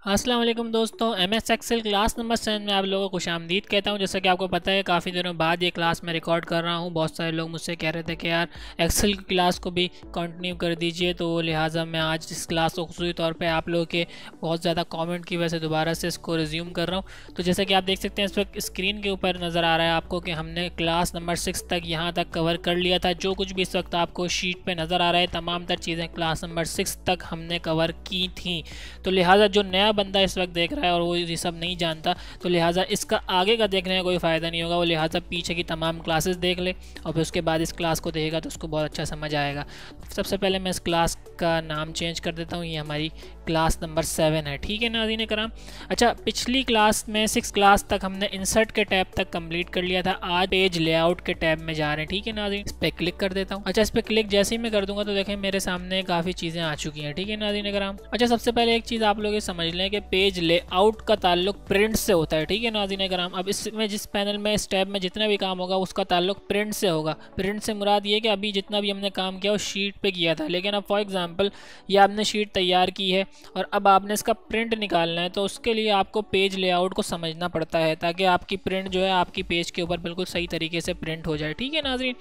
अस्सलाम वालेकुम दोस्तों, MS एक्सेल क्लास नंबर 7 में आप लोगों को खुशामदीद कहता हूं। जैसा कि आपको पता है काफ़ी दिनों बाद ये क्लास मैं रिकॉर्ड कर रहा हूं। बहुत सारे लोग मुझसे कह रहे थे कि यार एक्सेल की क्लास को भी कंटिन्यू कर दीजिए, तो लिहाजा मैं आज इस क्लास को खुसूसी तौर पे आप लोगों के बहुत ज़्यादा कमेंट की वजह से दोबारा से इसको रिज्यूम कर रहा हूँ। तो जैसा कि आप देख सकते हैं इस वक्त स्क्रीन के ऊपर नज़र आ रहा है आपको कि हमने क्लास नंबर 6 तक यहाँ तक कवर कर लिया था। जो कुछ भी इस वक्त आपको शीट पर नज़र आ रहा है तमाम तर चीज़ें क्लास नंबर 6 तक हमने कवर की थी। तो लिहाजा जो नया बंदा इस वक्त देख रहा है और वो ये सब नहीं जानता, तो लिहाजा इसका आगे का देखने का कोई फ़ायदा नहीं होगा। वो लिहाजा पीछे की तमाम क्लासेस देख ले और फिर उसके बाद इस क्लास को देखेगा तो उसको बहुत अच्छा समझ आएगा। सबसे पहले मैं इस क्लास का नाम चेंज कर देता हूँ, ये हमारी क्लास नंबर 7 है। ठीक है नाज़रीन कराम। अच्छा, पिछली क्लास में 6 क्लास तक हमने इंसर्ट के टैब तक कंप्लीट कर लिया था। आज पेज लेआउट के टैब में जा रहे हैं। ठीक है नाज़रीन, इस पर क्लिक कर देता हूँ। अच्छा, इस पर क्लिक जैसे ही मैं कर दूंगा तो देखें मेरे सामने काफ़ी चीज़ें आ चुकी हैं। ठीक है नाज़रीन कराम। अच्छा, सबसे पहले एक चीज़ आप लोग ये समझ लें कि पेज लेआउट का ताल्लुक प्रिंट से होता है। ठीक है नाज़रीन कराम। अब इसमें जिस पैनल में इस टैब में जितना भी काम होगा उसका ताल्लुक प्रिंट से होगा। प्रिंट से मुराद ये कि अभी जितना भी हमने काम किया वो शीट पे किया था, लेकिन अब फॉर एग्जांपल ये आपने शीट तैयार की है और अब आपने इसका प्रिंट निकालना है, तो उसके लिए आपको पेज लेआउट को समझना पड़ता है ताकि आपकी प्रिंट जो है आपकी पेज के ऊपर बिल्कुल सही तरीके से प्रिंट हो जाए। ठीक है नाज़रीन।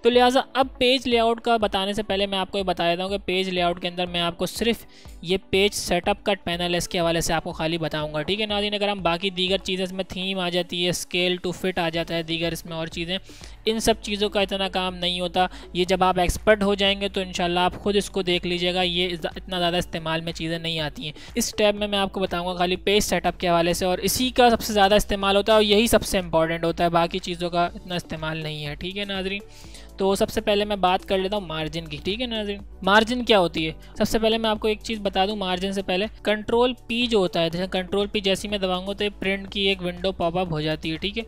तो लिहाजा अब पेज लेआउट का बताने से पहले मैं आपको ये बता देता हूँ कि पेज लेआउट के अंदर मैं आपको सिर्फ ये पेज सेटअप का पैनल है इसके हवाले से आपको खाली बताऊंगा। ठीक है नाज़रीन, अगर हम बाकी दीगर चीज़ें इसमें थीम आ जाती है, स्केल टू फिट आ जाता है, दीगर इसमें और चीज़ें, इन सब चीज़ों का इतना काम नहीं होता। ये जब आप एक्सपर्ट हो जाएंगे तो इंशाल्लाह आप खुद इसको देख लीजिएगा, ये इतना ज़्यादा इस्तेमाल में चीज़ें नहीं आती हैं। इस टैब में मैं आपको बताऊँगा खाली पेज सेटअप के हवाले से, और इसी का सबसे ज़्यादा इस्तेमाल होता है और यही सबसे इंपॉर्टेंट होता है, बाकी चीज़ों का इतना इस्तेमाल नहीं है। ठीक है नाज़रीन। तो सबसे पहले मैं बात कर लेता हूँ मार्जिन की। ठीक है नाज़रीन, मार्जिन क्या होती है? सबसे पहले मैं आपको एक चीज़ बता दूँ, मार्जिन से पहले कंट्रोल पी जो होता है, जैसे कंट्रोल पी जैसी मैं दबाऊंगा तो ये प्रिंट की एक विंडो पॉपअप हो जाती है। ठीक है,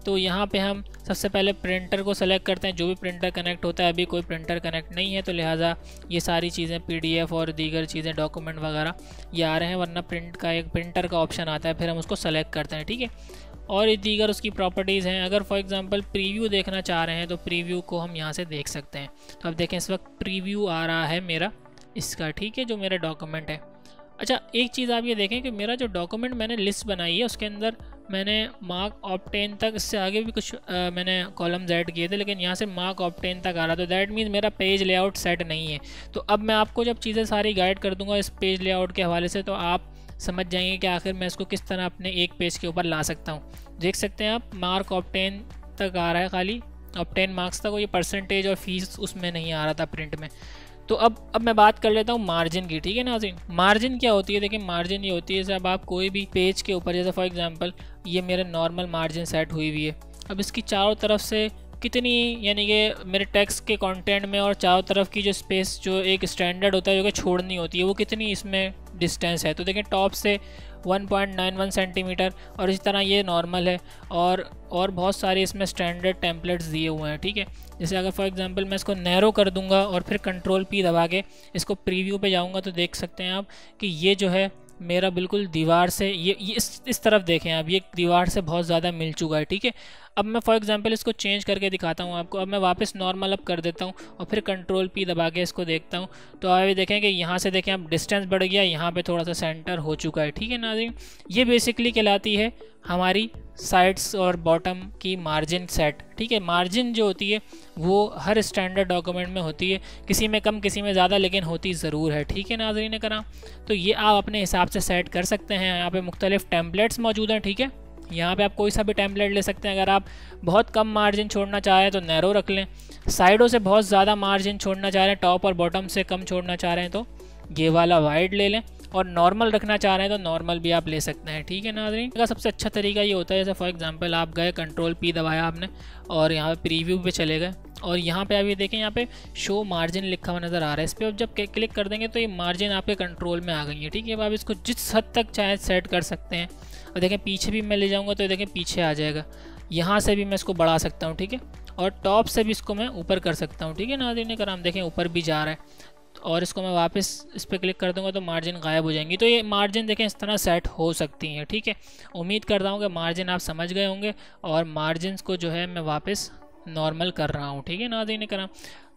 तो यहाँ पे हम सबसे पहले प्रिंटर को सेलेक्ट करते हैं, जो भी प्रिंटर कनेक्ट होता है। अभी कोई प्रिंटर कनेक्ट नहीं है तो लिहाजा ये सारी चीज़ें PDF और दीगर चीज़ें डॉक्यूमेंट वगैरह ये आ रहे हैं, वरना प्रिंट का एक प्रिंटर का ऑप्शन आता है, फिर हम उसको सेलेक्ट करते हैं। ठीक है, और ये दीगर उसकी प्रॉपर्टीज़ हैं। अगर फॉर एग्जांपल प्रीव्यू देखना चाह रहे हैं तो प्रीव्यू को हम यहाँ से देख सकते हैं। तो अब देखें इस वक्त प्रीव्यू आ रहा है मेरा इसका। ठीक है, जो मेरा डॉक्यूमेंट है। अच्छा, एक चीज़ आप ये देखें कि मेरा जो डॉक्यूमेंट मैंने लिस्ट बनाई है उसके अंदर मैंने मार्क ऑफ 10 तक, इससे आगे भी कुछ मैंने कॉलम्स ऐड किए थे, लेकिन यहाँ से मार्क ऑफ 10 तक आ रहा, तो दैट मीन्स मेरा पेज लेआउट सेट नहीं है। तो अब मैं आपको जब चीज़ें सारी गाइड कर दूंगा इस पेज लेआउट के हवाले से, तो आप समझ जाएंगे कि आखिर मैं इसको किस तरह अपने एक पेज के ऊपर ला सकता हूँ। देख सकते हैं आप, मार्क ऑफ 10 तक आ रहा है, खाली ऑफ 10 मार्क्स तक। ये परसेंटेज और फीस उसमें नहीं आ रहा था प्रिंट में। तो अब मैं बात कर लेता हूँ मार्जिन की। ठीक है नाज़रीन, मार्जिन क्या होती है? देखिए मार्जिन ये होती है जब आप कोई भी पेज के ऊपर, जैसे फॉर एग्जांपल ये मेरे नॉर्मल मार्जिन सेट हुई हुई है, अब इसकी चारों तरफ से कितनी, यानी कि मेरे टेक्स्ट के कंटेंट में और चारों तरफ की जो स्पेस जो एक स्टैंडर्ड होता है जो कि छोड़नी होती है, वो कितनी इसमें डिस्टेंस है। तो देखें टॉप से 1.91 सेंटीमीटर, और इसी तरह ये नॉर्मल है, और बहुत सारे इसमें स्टैंडर्ड टेम्पलेट्स दिए हुए हैं। ठीक है, जैसे अगर फॉर एग्जांपल मैं इसको नैरो कर दूंगा और फिर कंट्रोल P दबा के इसको प्रीव्यू पे जाऊंगा तो देख सकते हैं आप कि ये जो है मेरा बिल्कुल दीवार से ये इस तरफ देखें आप, ये दीवार से बहुत ज़्यादा मिल चुका है। ठीक है, अब मैं फॉर एग्जांपल इसको चेंज करके दिखाता हूँ आपको। अब मैं वापस नॉर्मल अप कर देता हूँ और फिर कंट्रोल P दबा के इसको देखता हूँ, तो आप ये देखें कि यहाँ से देखें अब डिस्टेंस बढ़ गया, यहाँ पे थोड़ा सा सेंटर हो चुका है। ठीक है नाज़रीन, ये बेसिकली कहलाती है हमारी साइड्स और बॉटम की मार्जिन सेट। ठीक है, मार्जिन जो होती है वो हर स्टैंडर्ड डॉक्यूमेंट में होती है, किसी में कम किसी में ज़्यादा, लेकिन होती ज़रूर है। ठीक है नाज़रीन कराम, तो ये आप अपने हिसाब से सेट कर सकते हैं। यहाँ पे मुख्तलिफ टेम्पलेट्स मौजूद हैं। ठीक है, यहाँ पे आप कोई सा भी टेम्पलेट ले सकते हैं। अगर आप बहुत कम मार्जिन छोड़ना चाह रहे हैं तो नैरो रख लें, साइडों से बहुत ज़्यादा मार्जिन छोड़ना चाह रहे हैं, टॉप और बॉटम से कम छोड़ना चाह रहे हैं तो ये वाला वाइड ले लें, और नॉर्मल रखना चाह रहे हैं तो नॉर्मल भी आप ले सकते हैं। ठीक है नाज़रीन, का सबसे अच्छा तरीका ये होता है, जैसे फॉर एग्जांपल आप गए कंट्रोल P दबाया आपने और यहाँ पे प्रीव्यू पे चले गए, और यहाँ पे आप ये देखें यहाँ पे शो मार्जिन लिखा हुआ नज़र आ रहा है। इस पर अब जब क्लिक कर देंगे तो ये मार्जिन आपके कंट्रोल में आ गई है। ठीक है, अब आप इसको जिस हद तक चाहे सेट कर सकते हैं। और देखें पीछे भी मैं ले जाऊँगा तो देखें पीछे आ जाएगा, यहाँ से भी मैं इसको बढ़ा सकता हूँ। ठीक है, और टॉप से भी इसको मैं ऊपर कर सकता हूँ। ठीक है नाज़रीन कराम, देखें ऊपर भी जा रहा है, और इसको मैं वापस इस पर क्लिक कर दूंगा तो मार्जिन गायब हो जाएंगी। तो ये मार्जिन देखें इस तरह सेट हो सकती हैं। ठीक है, उम्मीद करता हूँ कि मार्जिन आप समझ गए होंगे, और मार्जिन को जो है मैं वापस नॉर्मल कर रहा हूँ। ठीक है नाज़रीन कराम,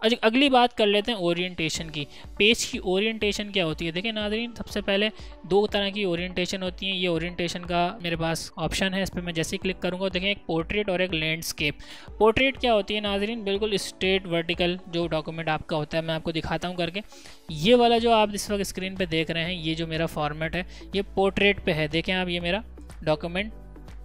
अगली बात कर लेते हैं ओरिएंटेशन की। पेज की ओरिएंटेशन क्या होती है? देखिए नाज़रीन, सबसे पहले दो तरह की ओरिएंटेशन होती हैं। ये ओरिएंटेशन का मेरे पास ऑप्शन है, इस पर मैं जैसे ही क्लिक करूँगा देखें एक पोर्ट्रेट और एक लैंडस्केप। पोर्ट्रेट क्या होती है नाज़रीन? बिल्कुल स्ट्रेट वर्टिकल जो डॉक्यूमेंट आपका होता है, मैं आपको दिखाता हूँ करके। ये वाला जो आप इस वक्त स्क्रीन पर देख रहे हैं, ये जो मेरा फॉर्मेट है ये पोर्ट्रेट पे है। देखें आप, ये मेरा डॉक्यूमेंट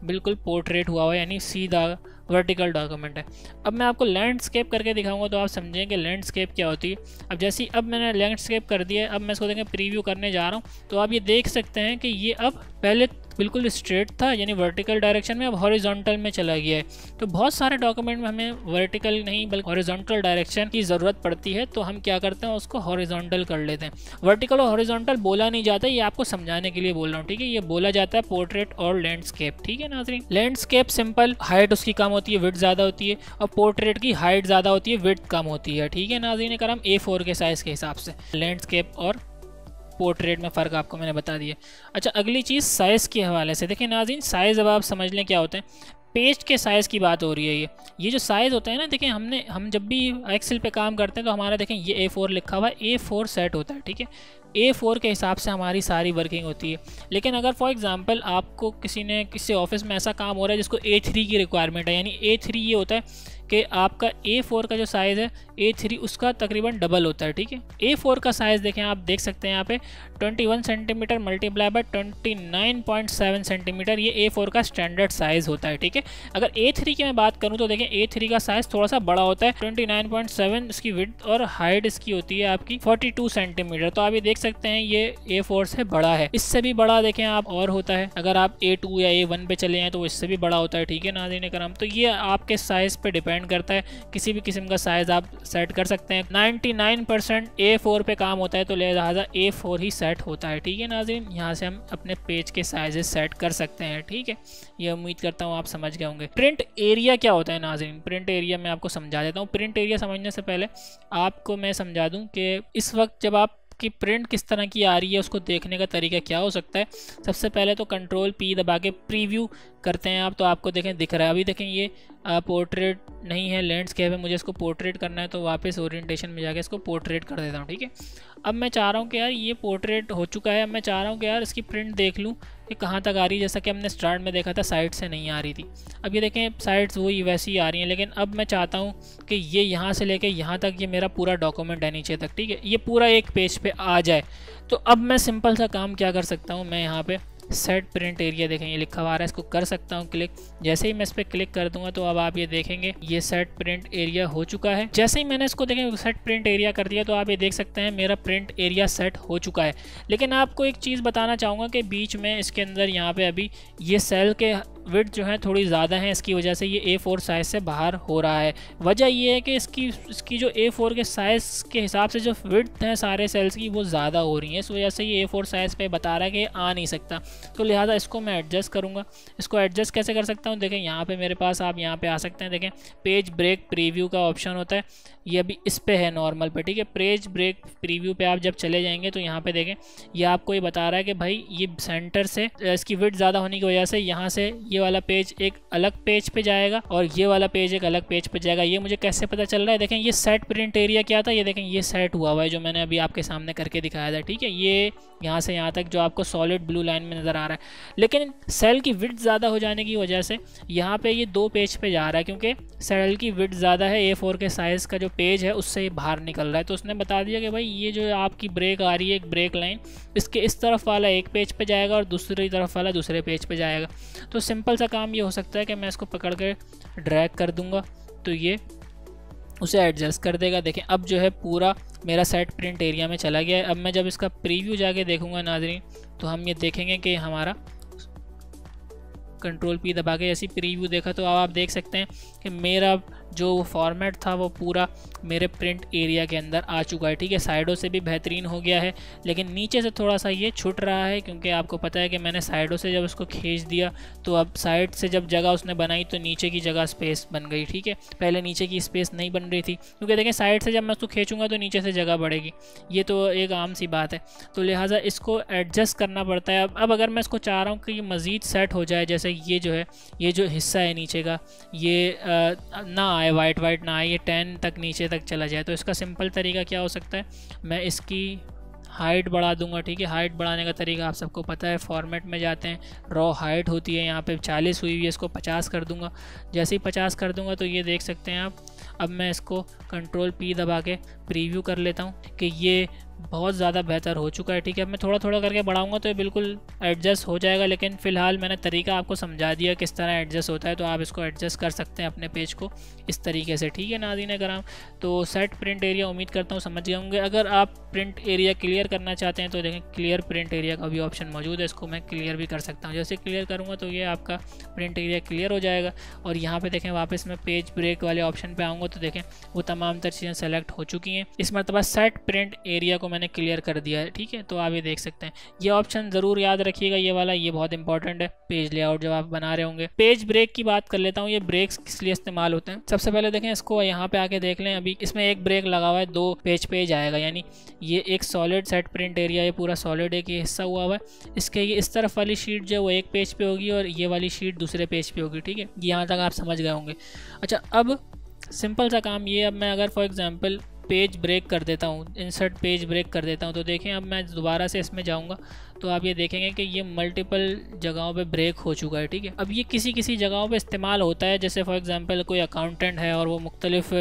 बिल्कुल पोर्ट्रेट हुआ है, यानी सीधा वर्टिकल डॉक्यूमेंट है। अब मैं आपको लैंडस्केप करके दिखाऊंगा तो आप समझेंगे कि लैंडस्केप क्या होती है। अब जैसे ही अब मैंने लैंडस्केप कर दिया है, अब मैं इसको देखें प्रीव्यू करने जा रहा हूँ तो आप ये देख सकते हैं कि ये अब पहले बिल्कुल स्ट्रेट था यानी वर्टिकल डायरेक्शन में, अब हॉरिजॉन्टल में चला गया है। तो बहुत सारे डॉक्यूमेंट में हमें वर्टिकल नहीं बल्कि हॉरिजॉन्टल डायरेक्शन की ज़रूरत पड़ती है, तो हम क्या करते हैं उसको हॉरिजॉन्टल कर लेते हैं। वर्टिकल और हॉरिजॉन्टल बोला नहीं जाता, ये आपको समझाने के लिए बोल रहा हूँ, ठीक है। ये बोला जाता है पोर्ट्रेट और लैंडस्केप, ठीक है नाज़रीन। लैंडस्केप सिंपल, हाइट उसकी कम होती है, विड्थ ज़्यादा होती है, और पोर्ट्रेट की हाइट ज़्यादा होती है, विड्थ कम होती है, ठीक है नाज़रीन। अगर हम A4 के साइज़ के हिसाब से लैंडस्केप और पोर्ट्रेट में फ़र्क आपको मैंने बता दिया। अच्छा, अगली चीज़ साइज़ के हवाले से देखिए नाज़रीन, साइज़ अब आप समझ लें क्या होते हैं। पेज के साइज़ की बात हो रही है। ये जो साइज़ होता है ना, देखिए हम जब भी एक्सेल पे काम करते हैं तो हमारा देखें ये A4 लिखा हुआ है, A4 सेट होता है, ठीक है। A4 के हिसाब से हमारी सारी वर्किंग होती है। लेकिन अगर फॉर एग्जांपल आपको किसी ऑफिस में ऐसा काम हो रहा है जिसको A3 की रिक्वायरमेंट है, यानी A3 ये होता है कि आपका A4 का जो साइज़ है A3 उसका तकरीबन डबल होता है, ठीक है। A4 का साइज़ देखें, आप देख सकते हैं यहाँ पे 21 सेंटीमीटर मल्टीप्लाई बाय 29.7 सेंटीमीटर, ये A4 का स्टैंडर्ड साइज़ होता है, ठीक है। अगर A3 की मैं बात करूँ तो देखें A3 का साइज़ थोड़ा सा बड़ा होता है, 29.7 इसकी विड्थ और हाइट इसकी होती है आपकी 42 सेंटीमीटर। तो आप ये देख सकते हैं ये A4 से बड़ा है। इससे भी बड़ा देखें आप और होता है, अगर आप A2 या A1 पे चले हैं तो इससे भी बड़ा होता है, ठीक है नाज़रीन करम। तो ये आपके साइज़ पे डिपेंड करता है, किसी भी किस्म का साइज़ आप सेट कर सकते हैं। 99% A4 पे काम होता है तो लिहाजा A4 ही सेट होता है, ठीक है नाज़रीन। यहाँ से हम अपने पेज के साइजेस सेट कर सकते हैं, ठीक है। ये उम्मीद करता हूँ आप समझ गए होंगे। प्रिंट एरिया क्या होता है नाज़रीन? प्रिंट एरिया मैं आपको समझा देता हूँ। प्रिंट एरिया समझने से पहले आपको मैं समझा दूँ कि इस वक्त जब आप कि प्रिंट किस तरह की आ रही है उसको देखने का तरीका क्या हो सकता है। सबसे पहले तो कंट्रोल P दबा के प्रीव्यू करते हैं आप, तो आपको देखें दिख रहा है। अभी देखें ये पोर्ट्रेट नहीं है, लैंडस्केप है, मुझे इसको पोर्ट्रेट करना है तो वापस ओरिएंटेशन में जाके इसको पोर्ट्रेट कर देता हूँ, ठीक है। अब मैं चाह रहा हूँ कि यार ये पोर्ट्रेट हो चुका है, अब मैं चाह रहा हूँ कि यार इसकी प्रिंट देख लूँ कि कहाँ तक आ रही है। जैसा कि हमने स्टार्ट में देखा था साइड से नहीं आ रही थी, अब ये देखें साइड्स वही वैसी आ रही हैं। लेकिन अब मैं चाहता हूँ कि ये यहाँ से लेके यहाँ तक ये मेरा पूरा डॉक्यूमेंट है नीचे तक, ठीक है, ये पूरा एक पेज पे आ जाए। तो अब मैं सिंपल सा काम क्या कर सकता हूँ, मैं यहाँ पे सेट प्रिंट एरिया देखें ये लिखा हुआ आ रहा है, इसको कर सकता हूँ क्लिक। जैसे ही मैं इस पर क्लिक कर दूंगा तो अब आप ये देखेंगे ये सेट प्रिंट एरिया हो चुका है। जैसे ही मैंने इसको देखें सेट प्रिंट एरिया कर दिया तो आप ये देख सकते हैं मेरा प्रिंट एरिया सेट हो चुका है। लेकिन आपको एक चीज़ बताना चाहूँगा कि बीच में इसके अंदर यहाँ पे अभी ये सेल के विड्थ जो है थोड़ी ज़्यादा है, इसकी वजह से ये A4 साइज़ से बाहर हो रहा है। वजह ये है कि इसकी जो A4 के साइज़ के हिसाब से जो विड्थ है सारे सेल्स की वो ज़्यादा हो रही है, इस वजह से ये A4 साइज़ पे बता रहा है कि आ नहीं सकता। तो लिहाजा इसको मैं एडजस्ट करूँगा। इसको एडजस्ट कैसे कर सकता हूँ, देखें यहाँ पे मेरे पास, आप यहाँ पे आ सकते हैं, देखें पेज ब्रेक प्रीव्यू का ऑप्शन होता है, ये अभी इस पे है नॉर्मल पे, ठीक है। पेज ब्रेक प्रीव्यू पे आप जब चले जाएंगे तो यहाँ पे देखें ये आपको ये बता रहा है कि भाई ये सेंटर से इसकी विड्थ ज़्यादा होने की वजह से यहाँ से ये वाला पेज एक अलग पेज पे जाएगा और ये वाला पेज एक अलग पेज पे जाएगा। ये मुझे कैसे पता चल रहा है, देखें ये सेट प्रिंट एरिया क्या था, ये देखें ये सेट हुआ हुआ है जो मैंने अभी आपके सामने करके दिखाया था, ठीक है। ये यहाँ से यहाँ तक जो आपको सॉलिड ब्लू लाइन में नज़र आ रहा है। लेकिन सेल की विड्थ ज़्यादा हो जाने की वजह से यहाँ पे ये दो पेज पे जा रहा है, क्योंकि सेल की विड्थ ज़्यादा है, A4 के साइज़ का जो पेज है उससे ये बाहर निकल रहा है। तो उसने बता दिया कि भाई ये जो आपकी ब्रेक आ रही है, एक ब्रेक लाइन, इसके इस तरफ वाला एक पेज पे जाएगा और दूसरी तरफ वाला दूसरे पेज पे जाएगा। तो सिंपल सा काम ये हो सकता है कि मैं इसको पकड़ के ड्रैग कर दूंगा तो ये उसे एडजस्ट कर देगा। देखें अब जो है पूरा मेरा सेट प्रिंट एरिया में चला गया है। अब मैं जब इसका प्रीव्यू जाके देखूंगा नाज़रीन तो हम ये देखेंगे कि हमारा कंट्रोल P दबा के ऐसी प्रीव्यू देखा तो अब आप देख सकते हैं कि मेरा जो फॉर्मेट था वो पूरा मेरे प्रिंट एरिया के अंदर आ चुका है, ठीक है। साइडों से भी बेहतरीन हो गया है, लेकिन नीचे से थोड़ा सा ये छूट रहा है, क्योंकि आपको पता है कि मैंने साइडों से जब उसको खींच दिया तो अब साइड से जब जगह उसने बनाई तो नीचे की जगह स्पेस बन गई, ठीक है। पहले नीचे की स्पेस नहीं बन रही थी, क्योंकि देखें साइड से जब मैं उसको खींचूंगा तो नीचे से जगह बढ़ेगी, ये तो एक आम सी बात है। तो लिहाजा इसको एडजस्ट करना पड़ता है। अब अगर मैं इसको चाह रहा हूँ कि ये मज़ीद सेट हो जाए, जैसे ये जो है ये जो हिस्सा है नीचे का ये ना आए, वाइट वाइट ना आए, ये 10 तक नीचे तक चला जाए। तो इसका सिंपल तरीका क्या हो सकता है, मैं इसकी हाइट बढ़ा दूंगा। ठीक है, हाइट बढ़ाने का तरीका आप सबको पता है, फॉर्मेट में जाते हैं, रॉ हाइट होती है यहाँ पे 40 हुई हुई है, इसको 50 कर दूंगा। जैसे ही 50 कर दूंगा तो ये देख सकते हैं आप, अब मैं इसको कंट्रोल P दबा के प्रीव्यू कर लेता हूँ कि ये बहुत ज़्यादा बेहतर हो चुका है। ठीक है, अब मैं थोड़ा थोड़ा करके बढ़ाऊंगा तो ये बिल्कुल एडजस्ट हो जाएगा, लेकिन फ़िलहाल मैंने तरीका आपको समझा दिया किस तरह एडजस्ट होता है, तो आप इसको एडजस्ट कर सकते हैं अपने पेज को इस तरीके से। ठीक है नाज़रीन कराम, तो सेट प्रिंट एरिया उम्मीद करता हूँ समझ गए होंगे। अगर आप प्रिंट एरिया क्लियर करना चाहते हैं तो देखें क्लियर प्रिंट एरिया का भी ऑप्शन मौजूद है, इसको मैं क्लियर भी कर सकता हूँ। जैसे क्लियर करूँगा तो ये आपका प्रिंट एरिया क्लियर हो जाएगा। और यहाँ पे देखें वापस मैं पेज ब्रेक वाले ऑप्शन पे आऊँगा तो देखें वो तमाम तर चीज़ें सेलेक्ट हो चुकी हैं। इस मरतबा सेट प्रिंट एरिया को मैंने क्लियर कर दिया है। ठीक है, तो आप ये देख सकते हैं, ये ऑप्शन ज़रूर याद रखिएगा, ये वाला, ये बहुत इंपॉर्टेंट है पेज लेआउट जब आप बना रहे होंगे। पेज ब्रेक की बात कर लेता हूँ, ये ब्रेक्स किस लिए इस्तेमाल होते हैं। सबसे पहले देखें इसको यहाँ पे आके देख लें, अभी इसमें एक ब्रेक लगा हुआ है, 2 पेज आएगा, यानी ये एक सॉलिड सेट प्रिंट एरिया, ये पूरा सॉलिड एक ये हिस्सा हुआ है। इसके ये इस तरफ वाली शीट जो है वो एक पेज पे होगी और ये वाली शीट दूसरे पेज पे होगी। ठीक है, यहाँ तक आप समझ गए होंगे। अच्छा, अब सिंपल सा काम ये, अब मैं अगर फॉर एग्जांपल पेज ब्रेक कर देता हूँ, इंसर्ट पेज ब्रेक कर देता हूँ, तो देखें अब मैं दोबारा से इसमें जाऊँगा तो आप ये देखेंगे कि ये मल्टीपल जगहों पे ब्रेक हो चुका है। ठीक है, अब ये किसी किसी जगहों पे इस्तेमाल होता है, जैसे फॉर एग्जांपल कोई अकाउंटेंट है और वो मुख्तलिफ,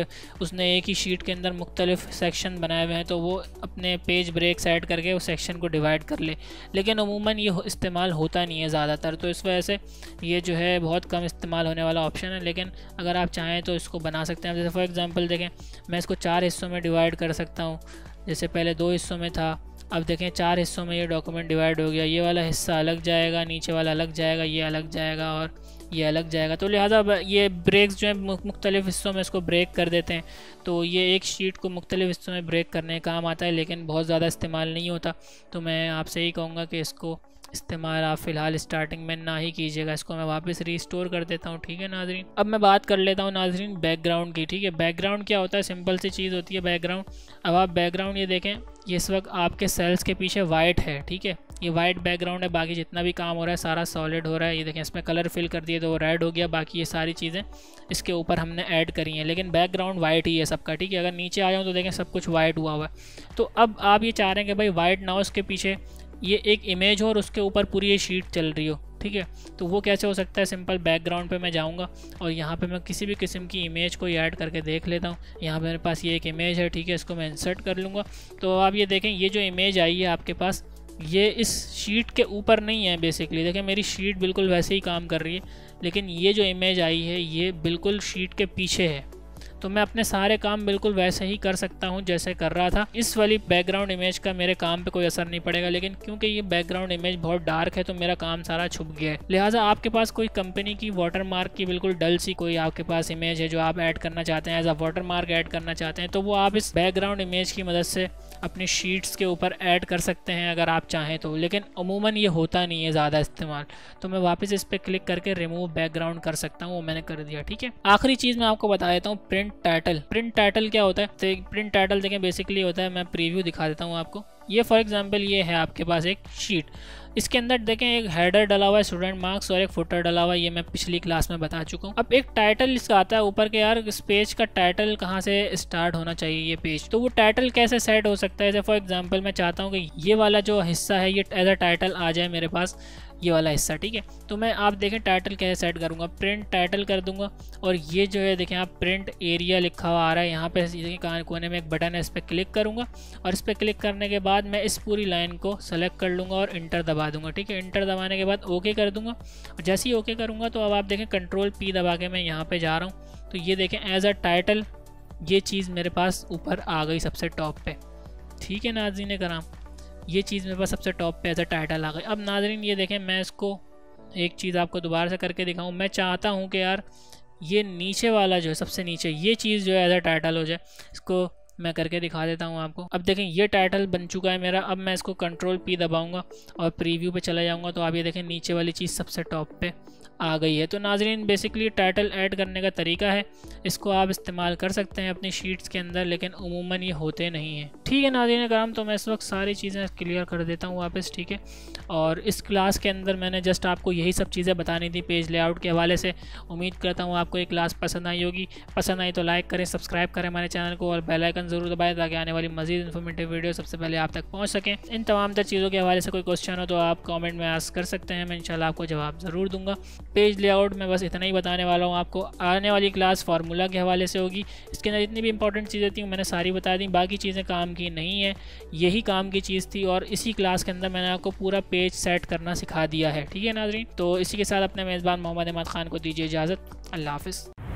उसने एक ही शीट के अंदर मुख्तलिफ सेक्शन बनाए हुए हैं, तो वो अपने पेज ब्रेक सेट करके उस सेक्शन को डिवाइड कर ले, लेकिन अमूमन ये इस्तेमाल होता नहीं है ज़्यादातर, तो इस वजह से ये जो है बहुत कम इस्तेमाल होने वाला ऑप्शन है। लेकिन अगर आप चाहें तो इसको बना सकते हैं। जैसे फॉर एग्ज़ाम्पल देखें, मैं इसको 4 हिस्सों में डिवाइड कर सकता हूँ, जैसे पहले 2 हिस्सों में था, अब देखें 4 हिस्सों में ये डॉक्यूमेंट डिवाइड हो गया। ये वाला हिस्सा अलग जाएगा, नीचे वाला अलग जाएगा, ये अलग जाएगा और ये अलग जाएगा। तो लिहाजा ये ब्रेक्स जो है मुख्तलिफ हिस्सों में इसको ब्रेक कर देते हैं, तो ये एक शीट को मुख्तलिफ हिस्सों में ब्रेक करने का काम आता है, लेकिन बहुत ज़्यादा इस्तेमाल नहीं होता। तो मैं आपसे यही कहूँगा कि इसको इस्तेमाल आप फ़िलहाल स्टार्टिंग में ना ही कीजिएगा। इसको मैं वापस रीस्टोर कर देता हूँ। ठीक है नाजरीन, अब मैं बात कर लेता हूँ नाजरीन बैकग्राउंड की। ठीक है, बैकग्राउंड क्या होता है, सिंपल सी चीज़ होती है बैकग्राउंड। अब आप बैकग्राउंड ये देखें, ये इस वक्त आपके सेल्स के पीछे वाइट है। ठीक है, ये वाइट बैकग्राउंड है, बाकी जितना भी काम हो रहा है सारा सॉलिड हो रहा है। ये देखें इसमें कलर फिल कर दिए तो वो रेड हो गया, बाकी ये सारी चीज़ें इसके ऊपर हमने ऐड करी हैं, लेकिन बैकग्राउंड वाइट ही है सबका। ठीक है, अगर नीचे आ जाऊँ तो देखें सब कुछ वाइट हुआ हुआ है। तो अब आप ये चाह रहे हैं कि भाई वाइट ना हो, उसके पीछे ये एक इमेज हो और उसके ऊपर पूरी ये शीट चल रही हो। ठीक है, तो वो कैसे हो सकता है, सिंपल बैकग्राउंड पे मैं जाऊंगा और यहाँ पे मैं किसी भी किस्म की इमेज को ऐड करके देख लेता हूँ। यहाँ पे मेरे पास ये एक इमेज है। ठीक है, इसको मैं इंसर्ट कर लूँगा। तो आप ये देखें, ये जो इमेज आई है आपके पास, ये इस शीट के ऊपर नहीं है बेसिकली। देखें मेरी शीट बिल्कुल वैसे ही काम कर रही है, लेकिन ये जो इमेज आई है ये बिल्कुल शीट के पीछे है। तो मैं अपने सारे काम बिल्कुल वैसे ही कर सकता हूँ जैसे कर रहा था। इस वाली बैकग्राउंड इमेज का मेरे काम पे कोई असर नहीं पड़ेगा, लेकिन क्योंकि ये बैकग्राउंड इमेज बहुत डार्क है तो मेरा काम सारा छुप गया है। लिहाजा आपके पास कोई कंपनी की वाटरमार्क की बिल्कुल डल सी कोई आपके पास इमेज है जो आप ऐड करना चाहते हैं, एज अ वाटरमार्क ऐड करना चाहते हैं, तो वो आप इस बैकग्राउंड इमेज की मदद से अपनी शीट्स के ऊपर ऐड कर सकते हैं अगर आप चाहें तो, लेकिन अमूमन ये होता नहीं है ज़्यादा इस्तेमाल। तो मैं वापस इस पर क्लिक करके रिमूव बैकग्राउंड कर सकता हूँ, वो मैंने कर दिया। ठीक है, आखिरी चीज़ मैं आपको बता देता हूँ, प्रिंट टाइटल। प्रिंट टाइटल क्या होता है, तो प्रिंट टाइटल देखें बेसिकली होता है, मैं प्रीव्यू दिखा देता हूँ आपको। ये फॉर एग्जांपल ये है आपके पास एक शीट, इसके अंदर देखें एक हेडर डला हुआ है स्टूडेंट मार्क्स और एक फुटर डला हुआ है, ये मैं पिछली क्लास में बता चुका हूँ। अब एक टाइटल इसका आता है ऊपर के, यार इस पेज का टाइटल कहाँ से स्टार्ट होना चाहिए ये पेज, तो वो टाइटल कैसे सेट हो सकता है। जैसे फॉर एग्जांपल मैं चाहता हूँ कि ये वाला जो हिस्सा है ये एज अ टाइटल आ जाए मेरे पास, ये वाला हिस्सा। ठीक है, तो मैं आप देखें टाइटल कैसे सेट करूँगा, प्रिंट टाइटल कर दूंगा और ये जो है देखें आप प्रिंट एरिया लिखा हुआ आ रहा है यहाँ पे, देखिए कोने में एक बटन है, इस पर क्लिक करूँगा और इस पर क्लिक करने के बाद मैं इस पूरी लाइन को सेलेक्ट कर लूँगा और इंटर दबा दूँगा। ठीक है, इंटर दबाने के बाद ओके कर दूँगा और जैसे ही ओके करूँगा तो अब आप देखें कंट्रोल P दबा के मैं यहाँ पर जा रहा हूँ, तो ये देखें एज अ टाइटल ये चीज़ मेरे पास ऊपर आ गई सबसे टॉप पे। ठीक है नाज़रीन कराम, ये चीज़ मेरे पास सबसे टॉप पे एज अ टाइटल आ गई। अब नाज़रीन ये देखें, मैं इसको एक चीज़ आपको दोबारा से करके दिखाऊं, मैं चाहता हूं कि यार ये नीचे वाला जो है सबसे नीचे ये चीज़ जो है एज अ टाइटल हो जाए, इसको मैं करके दिखा देता हूं आपको। अब देखें ये टाइटल बन चुका है मेरा। अब मैं इसको कंट्रोल P दबाऊंगा और प्रीव्यू पे चला जाऊंगा, तो आप ये देखें नीचे वाली चीज़ सबसे टॉप पे आ गई है। तो नाजरीन बेसिकली टाइटल ऐड करने का तरीका है, इसको आप इस्तेमाल कर सकते हैं अपनी शीट्स के अंदर, लेकिन उमूमन ये होते नहीं हैं। ठीक है नाज़रीन कराम, तो मैं इस वक्त सारी चीज़ें क्लियर कर देता हूँ वापस, ठीक है। और इस क्लास के अंदर मैंने जस्ट आपको यही सब चीज़ें बतानी थी पेज लेआउट के हवाले से। उम्मीद करता हूँ आपको ये क्लास पसंद आई होगी। पसंद आई तो लाइक करें, सब्सक्राइब करें हमारे चैनल को और बेल आइकन ज़रूर दबाएं ताकि आने वाली मज़ीद इन्फॉर्मेटिव वीडियो सबसे पहले आप तक पहुँच सकें। इन तमाम तर चीज़ों के हवाले से कोई क्वेश्चन हो तो आप कॉमेंट में आस्क कर सकते हैं, मैं इंशाल्लाह आपको जवाब ज़रूर दूँगा। पेज लेआउट में बस इतना ही बताने वाला हूँ आपको। आने वाली क्लास फार्मूला के हवाले से होगी। इसके अंदर जितनी भी इंपॉर्टेंट चीज़ें थी मैंने सारी बता दी, बाकी चीज़ें काम की नहीं है, यही काम की चीज़ थी। और इसी क्लास के अंदर मैंने आपको पूरा पेज सेट करना सिखा दिया है, ठीक है नाज़रीन। तो इसी के साथ अपने मेज़बान मोहम्मद अहमद ख़ान को दीजिए इजाज़त। अल्लाह हाफ़िज़।